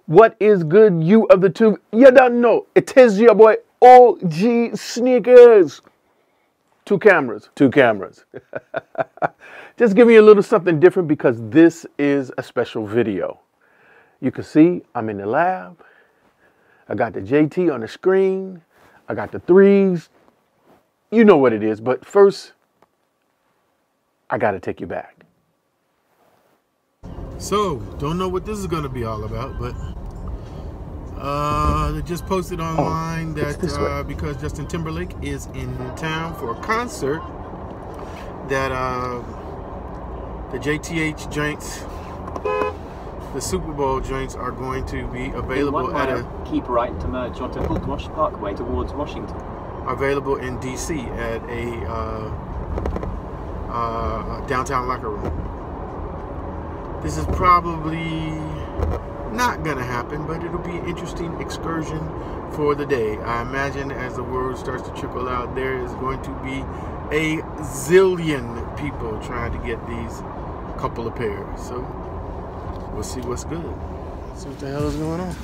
What is good, you of the tube? You don't know. It is your boy OG Sneakers. Two cameras. Just giving you a little something different because this is a special video. You can see I'm in the lab. I got the JT on the screen. I got the threes. You know what it is, but first, I got to take you back. So, don't know what this is going to be all about, but they just posted online that because Justin Timberlake is in town for a concert, that the JTH joints, the Super Bowl joints, are going to be available at a... Keep right to merge onto Bultwash Parkway towards Washington. Available in DC at a downtown locker room. This is probably not gonna happen, but it'll be an interesting excursion for the day. I imagine as the word starts to trickle out, there is going to be a zillion people trying to get these couple of pairs. So we'll see what's good. Let's see what the hell is going on.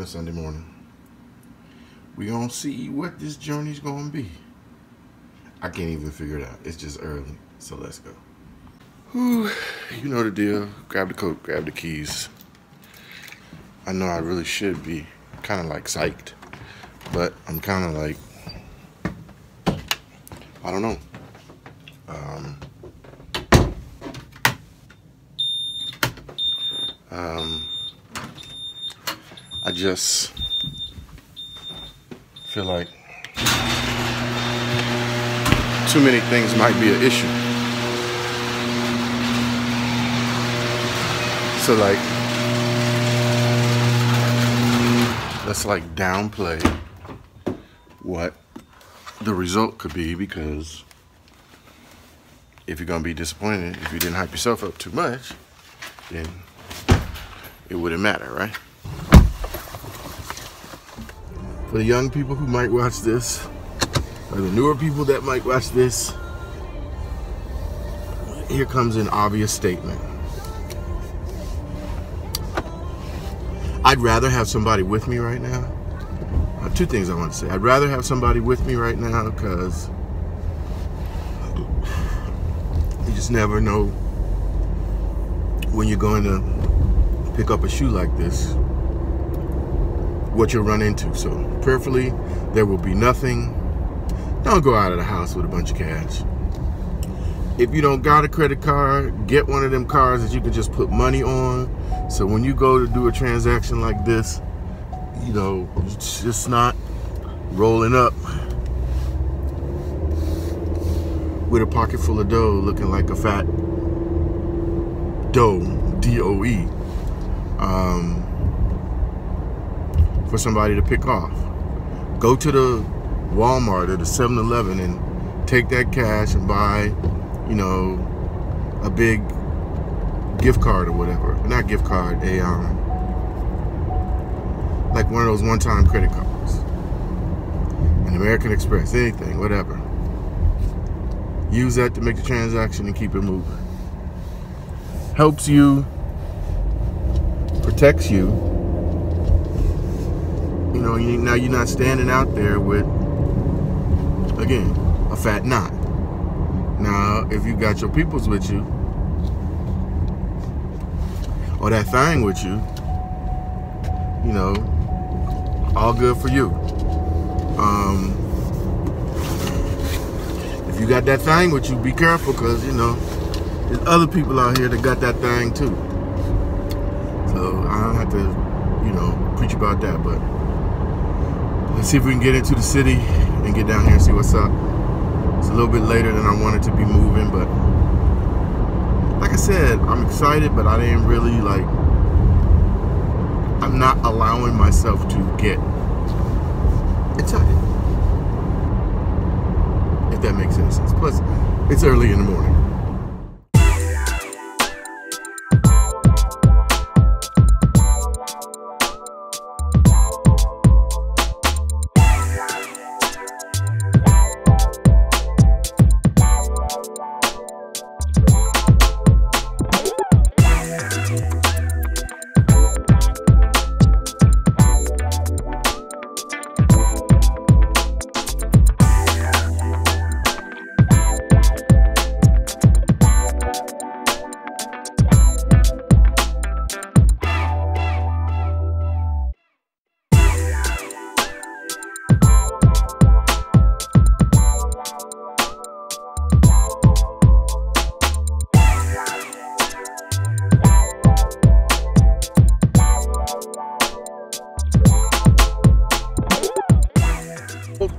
Sunday morning. We gonna see what this journey's gonna be. I can't even figure it out. It's just early, so let's go. Whew, you know the deal. Grab the coat, grab the keys. I know I really should be kind of like psyched, but I'm kind of like, I don't know. I just feel like too many things might be an issue. So like, let's like downplay what the result could be, because if you're gonna be disappointed, if you didn't hype yourself up too much, then it wouldn't matter, right? For the young people who might watch this, or the newer people that might watch this, here comes an obvious statement. I'd rather have somebody with me right now. Two things I want to say. I'd rather have somebody with me right now because you just never know when you're going to pick up a shoe like this, what you'll run into. So prayerfully, there will be nothing. Don't go out of the house with a bunch of cash. If you don't got a credit card, get one of them cards that you can just put money on. So when you go to do a transaction like this, you know, it's just not rolling up with a pocket full of dough looking like a fat dough, D-O-E. For somebody to pick off. Go to the Walmart or the 7-Eleven and take that cash and buy, you know, a big gift card or whatever. Not gift card, like one of those one-time credit cards. An American Express, anything, whatever. Use that to make the transaction and keep it moving. Helps you, protects you. You know, now you're not standing out there with, again, a fat knot. Now, if you got your peoples with you, or that thing with you, you know, all good for you. If you got that thing with you, be careful, because, you know, there's other people out here that got that thing too. So I don't have to, you know, preach about that, but let's see if we can get into the city and get down here and see what's up. It's a little bit later than I wanted to be moving, but like I said, I'm excited, but I didn't really like, I'm not allowing myself to get excited, if that makes any sense. Plus, it's early in the morning.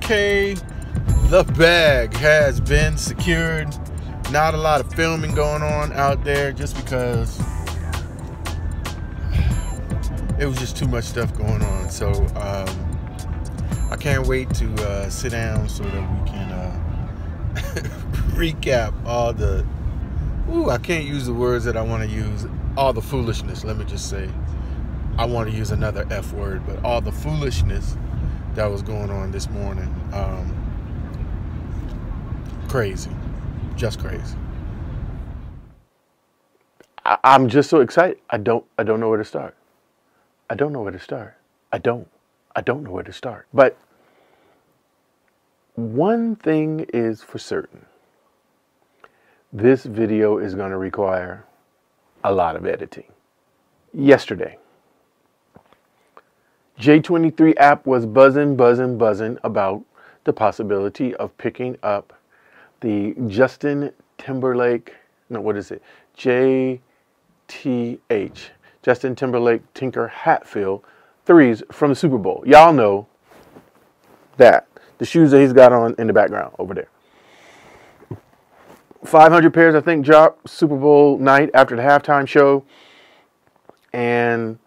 Okay, the bag has been secured. Not a lot of filming going on out there just because it was just too much stuff going on. So I can't wait to sit down so that we can recap all the, I can't use the words that I want to use, all the foolishness. Let me just say, I want to use another F word, but all the foolishness that was going on this morning. Crazy, just crazy. I'm just so excited. I don't know where to start. I don't know where to start. I don't know where to start. But one thing is for certain. This video is going to require a lot of editing. Yesterday, J23 app was buzzing about the possibility of picking up the Justin Timberlake, no, what is it? JTH, Justin Timberlake Tinker Hatfield 3s from the Super Bowl. Y'all know that. The shoes that he's got on in the background over there. 500 pairs, I think, dropped Super Bowl night after the halftime show. And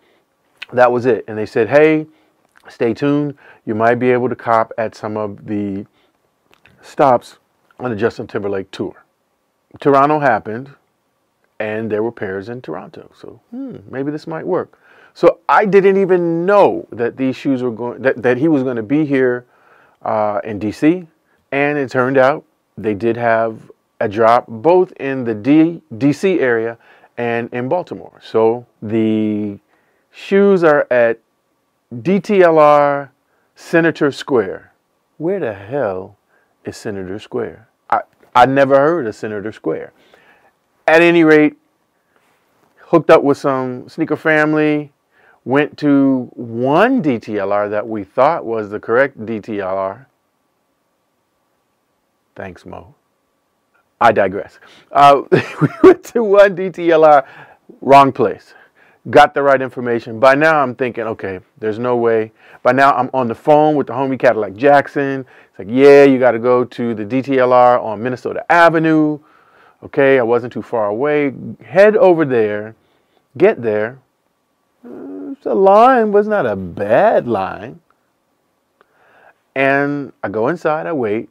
that was it. And they said, hey, stay tuned. You might be able to cop at some of the stops on the Justin Timberlake tour. Toronto happened, and there were pairs in Toronto. So maybe this might work. So I didn't even know that these shoes were going, that he was going to be here in DC. And it turned out they did have a drop both in the DC area and in Baltimore. So the shoes are at DTLR Senator Square. Where the hell is Senator Square? I never heard of Senator Square. At any rate, hooked up with some sneaker family, went to one DTLR that we thought was the correct DTLR. Thanks, Mo. I digress. We went to one DTLR, wrong place. Got the right information. By now I'm thinking, okay, there's no way. By now I'm on the phone with the homie Cadillac Jackson. It's like, yeah, you got to go to the DTLR on Minnesota Avenue. Okay, I wasn't too far away. Head over there, get there. The line was not a bad line. And I go inside, I wait.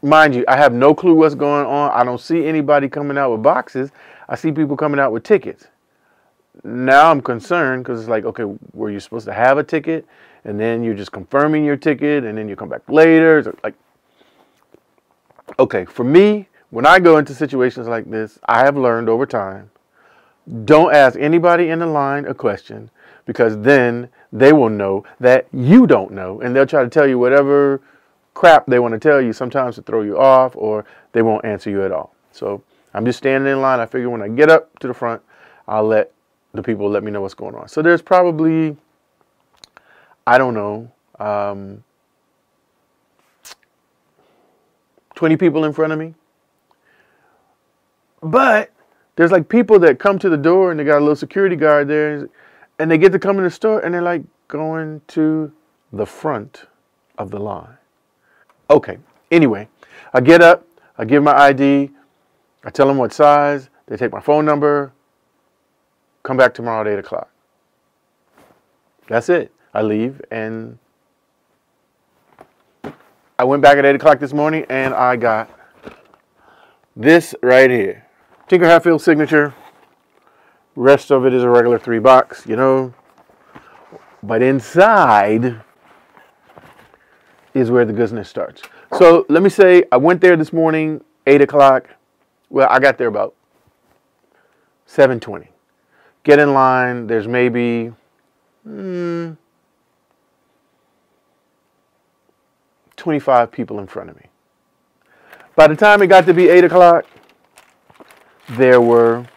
Mind you, I have no clue what's going on. I don't see anybody coming out with boxes. I see people coming out with tickets. Now I'm concerned because it's like, okay, were you supposed to have a ticket? And then you're just confirming your ticket and then you come back later. So like, okay, for me, when I go into situations like this, I have learned over time, don't ask anybody in the line a question because then they will know that you don't know and they'll try to tell you whatever crap they want to tell you, sometimes to throw you off or they won't answer you at all. So I'm just standing in line. I figure when I get up to the front, I'll let the people let me know what's going on. So there's probably, I don't know, 20 people in front of me. But there's like people that come to the door and they got a little security guard there and they get to come in the store and they're like going to the front of the line. Okay, anyway, I get up, I give my ID, I tell them what size, they take my phone number, come back tomorrow at 8 o'clock. That's it. I leave and I went back at 8 o'clock this morning and I got this right here. Tinker Hatfield signature. Rest of it is a regular 3-box, you know. But inside is where the goodness starts. So let me say I went there this morning, 8 o'clock. Well, I got there about 7:20. Get in line. There's maybe 25 people in front of me. By the time it got to be 8 o'clock, there were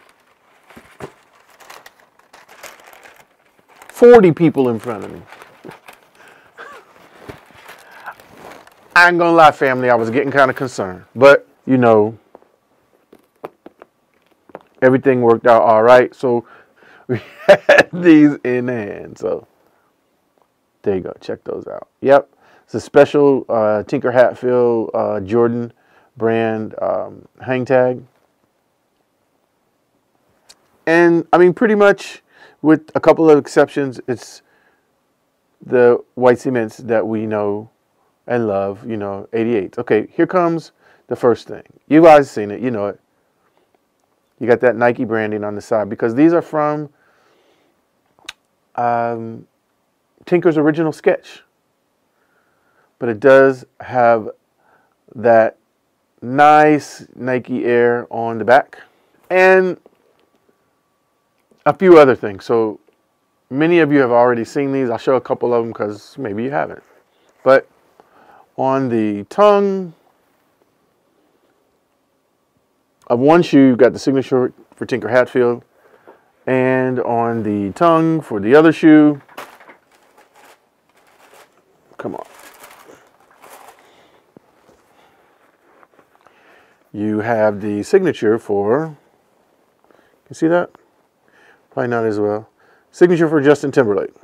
40 people in front of me. I ain't gonna lie, family, I was getting kind of concerned. But, you know, everything worked out all right. So we had these in hand. So there you go. Check those out. Yep. It's a special Tinker Hatfield Jordan brand hang tag. And I mean, pretty much with a couple of exceptions, it's the white cements that we know and love, 88s. Okay, here comes the first thing. You guys seen it, you know it. You got that Nike branding on the side because these are from Tinker's original sketch. But it does have that nice Nike Air on the back. And a few other things. So many of you have already seen these. I'll show a couple of them because maybe you haven't. But on the tongue of one shoe, you've got the signature for Tinker Hatfield. And on the tongue for the other shoe, come on. You have the signature for, you see that? Probably not as well. Signature for Justin Timberlake.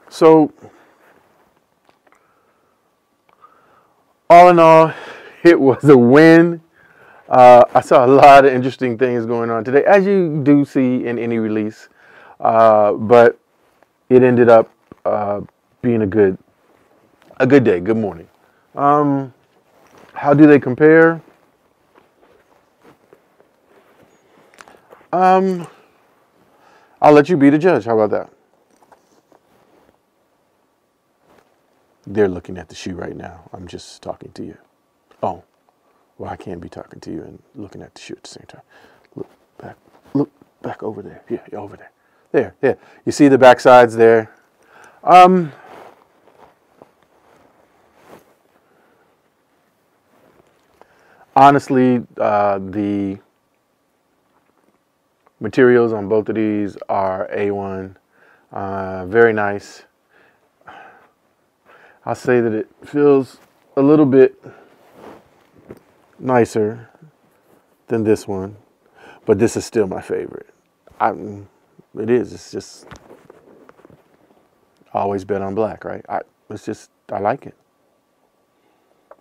So, all in all, it was a win. I saw a lot of interesting things going on today, as you do see in any release. But it ended up being a good day, good morning. How do they compare? I'll let you be the judge. How about that? They're looking at the shoe right now. I'm just talking to you. Oh, well, I can't be talking to you and looking at the shoe at the same time. Look back over there. Yeah, over there. There, yeah. You see the back sides there. Honestly, the materials on both of these are A1. Very nice. I'll say that it feels a little bit nicer than this one, but this is still my favorite. It is. It's just always bet on black, right? I like it.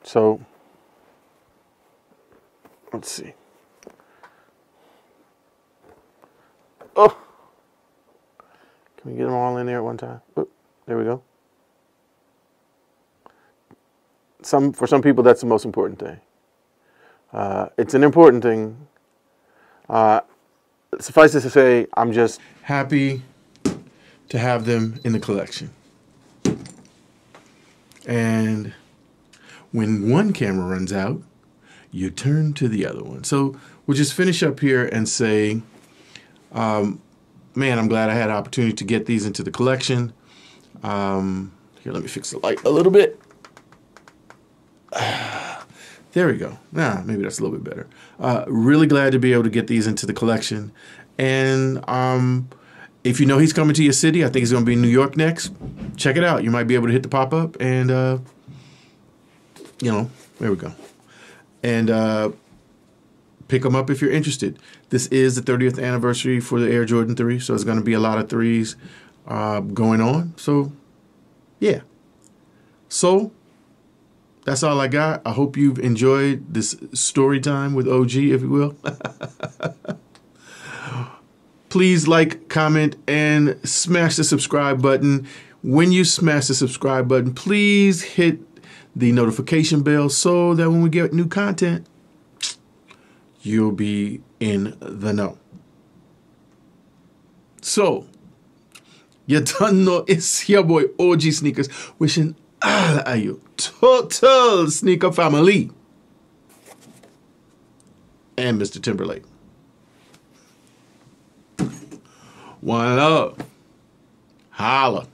So let's see. Oh, can we get them all in there at one time? Oh, there we go. For some people, that's the most important thing. It's an important thing. Suffice it to say, I'm just happy to have them in the collection. And when one camera runs out, you turn to the other one. So we'll just finish up here and say, man, I'm glad I had an opportunity to get these into the collection. Here, let me fix the light a little bit. There we go. Maybe that's a little bit better. Really glad to be able to get these into the collection. And if you know he's coming to your city, I think he's going to be in New York next. Check it out. You might be able to hit the pop-up and, there we go. And pick them up if you're interested. This is the 30th anniversary for the Air Jordan 3, so there's going to be a lot of 3s going on. So, yeah. So, that's all I got. I hope you've enjoyed this story time with OG, if you will. Please like, comment, and smash the subscribe button. When you smash the subscribe button, please hit the notification bell so that when we get new content, you'll be in the know. So, you don't know, it's your boy OG Sneakers wishing all of you total sneaker family and Mr. Timberlake. One love. Holla.